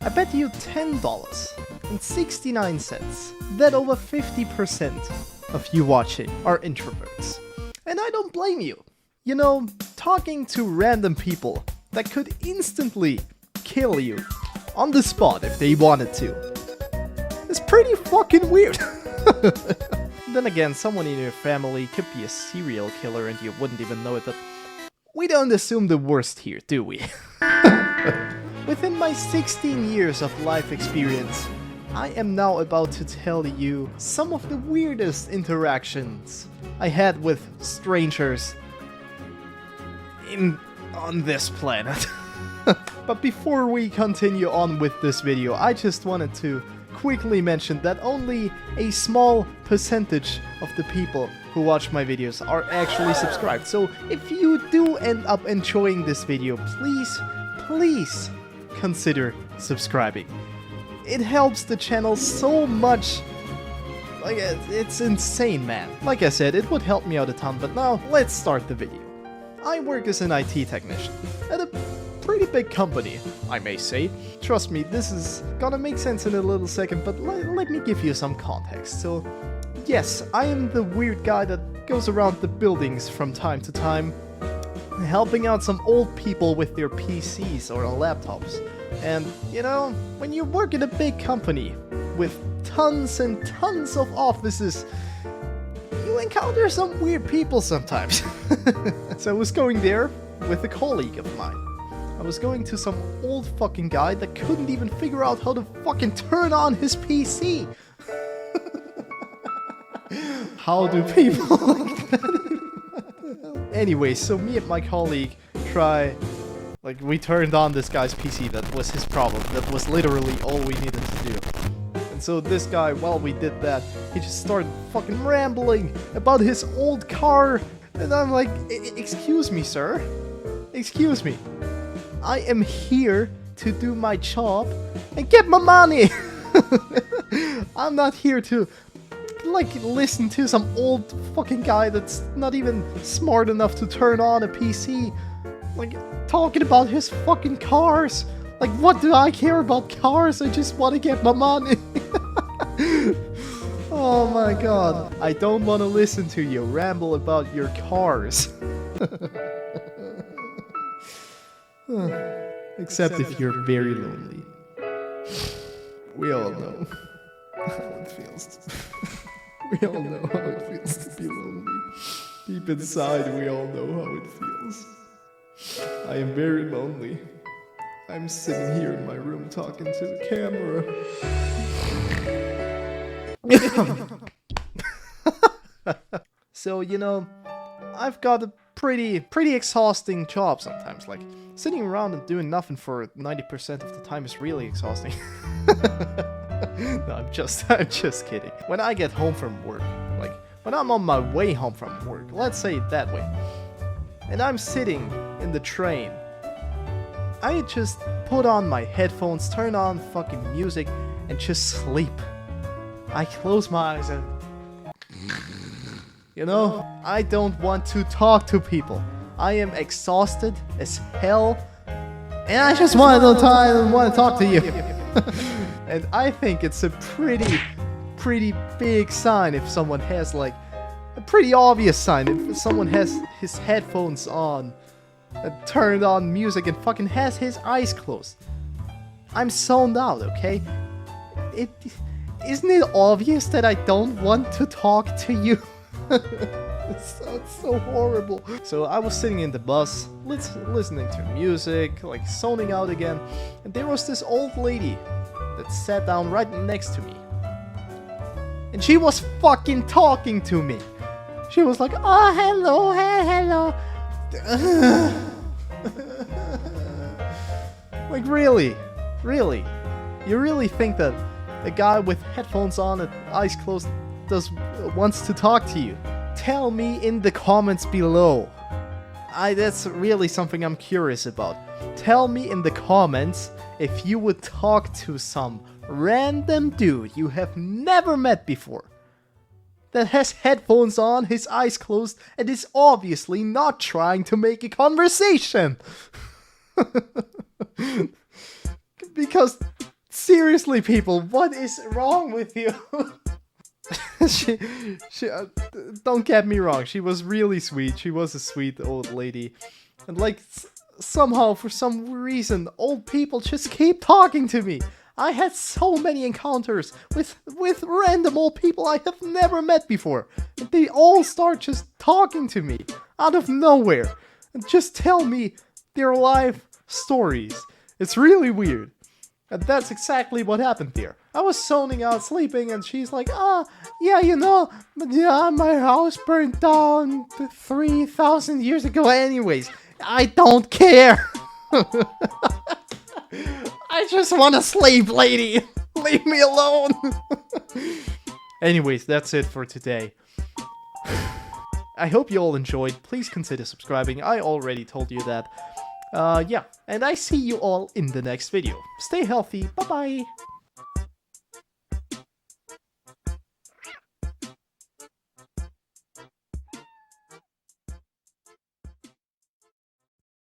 I bet you $10.69 that over 50% of you watching are introverts. And I don't blame you. You know, talking to random people that could instantly kill you on the spot if they wanted to is pretty fucking weird. Then again, someone in your family could be a serial killer and you wouldn't even know it, but we don't assume the worst here, do we? Within my 16 years of life experience, I am now about to tell you some of the weirdest interactions I had with strangers on this planet. But before we continue on with this video, I just wanted to quickly mention that only a small percentage of the people who watch my videos are actually subscribed. So if you do end up enjoying this video, please consider subscribing. It helps the channel so much. Like, it's insane, man. Like I said, it would help me out a ton, but now let's start the video. I work as an IT technician at a pretty big company, I may say. Trust me, this is gonna make sense in a little second, but let me give you some context. So, yes, I am the weird guy that goes around the buildings from time to time, helping out some old people with their PCs or laptops. And, you know, when you work in a big company with tons and tons of offices, you encounter some weird people sometimes. So I was going there with a colleague of mine. I was going to some old fucking guy that couldn't even figure out how to fucking turn on his PC. How do people like that? Anyway, so me and my colleague we turned on this guy's PC. That was his problem. That was literally all we needed to do. And so this guy, while we did that, he just started fucking rambling about his old car. And I'm like, excuse me, sir. Excuse me. I am here to do my job and get my money. I'm not here to, like, listen to some old fucking guy that's not even smart enough to turn on a PC. Like, talking about his fucking cars. Like, what do I care about cars? I just want to get my money. Oh my god. I don't want to listen to you ramble about your cars. Except if you're very lonely. We all know how it feels. We all know how it feels to be lonely. Deep inside, we all know how it feels. I am very lonely. I'm sitting here in my room talking to the camera. So, you know, I've got a pretty exhausting job sometimes. Like, sitting around and doing nothing for 90% of the time is really exhausting. No, I'm just kidding. When I get home from work, like, when I'm on my way home from work, let's say it that way, and I'm sitting in the train, I just put on my headphones, turn on fucking music, and just sleep. I close my eyes and... You know, I don't want to talk to people. I am exhausted as hell, and I just want to talk to you. And I think it's a pretty big sign if someone has, like, a pretty obvious sign if someone has his headphones on and turned on music and fucking has his eyes closed. I'm zoned out, okay? Isn't it obvious that I don't want to talk to you? It sounds so horrible. So I was sitting in the bus, listening to music, like zoning out again, and there was this old lady that sat down right next to me. And she was fucking talking to me. She was like, oh, hello, hello. Like, really? Really? You really think that a guy with headphones on and eyes closed wants to talk to you? Tell me in the comments below. That's really something I'm curious about. Tell me in the comments if you would talk to some random dude you have never met before that has headphones on, his eyes closed, and is obviously not trying to make a conversation. Because Seriously, people, what is wrong with you? she, don't get me wrong, she was really sweet. She was a sweet old lady. And like, somehow, for some reason, old people just keep talking to me. I had so many encounters with random old people I have never met before. And they all start just talking to me out of nowhere. And just tell me their life stories. It's really weird. And that's exactly what happened here. I was zoning out sleeping and she's like, yeah, you know, yeah, my house burned down 3,000 years ago anyways. I don't care. I just want to sleep, lady. Leave me alone. Anyways, that's it for today. I hope you all enjoyed. Please consider subscribing. I already told you that. Yeah, and I see you all in the next video. Stay healthy. Bye-bye.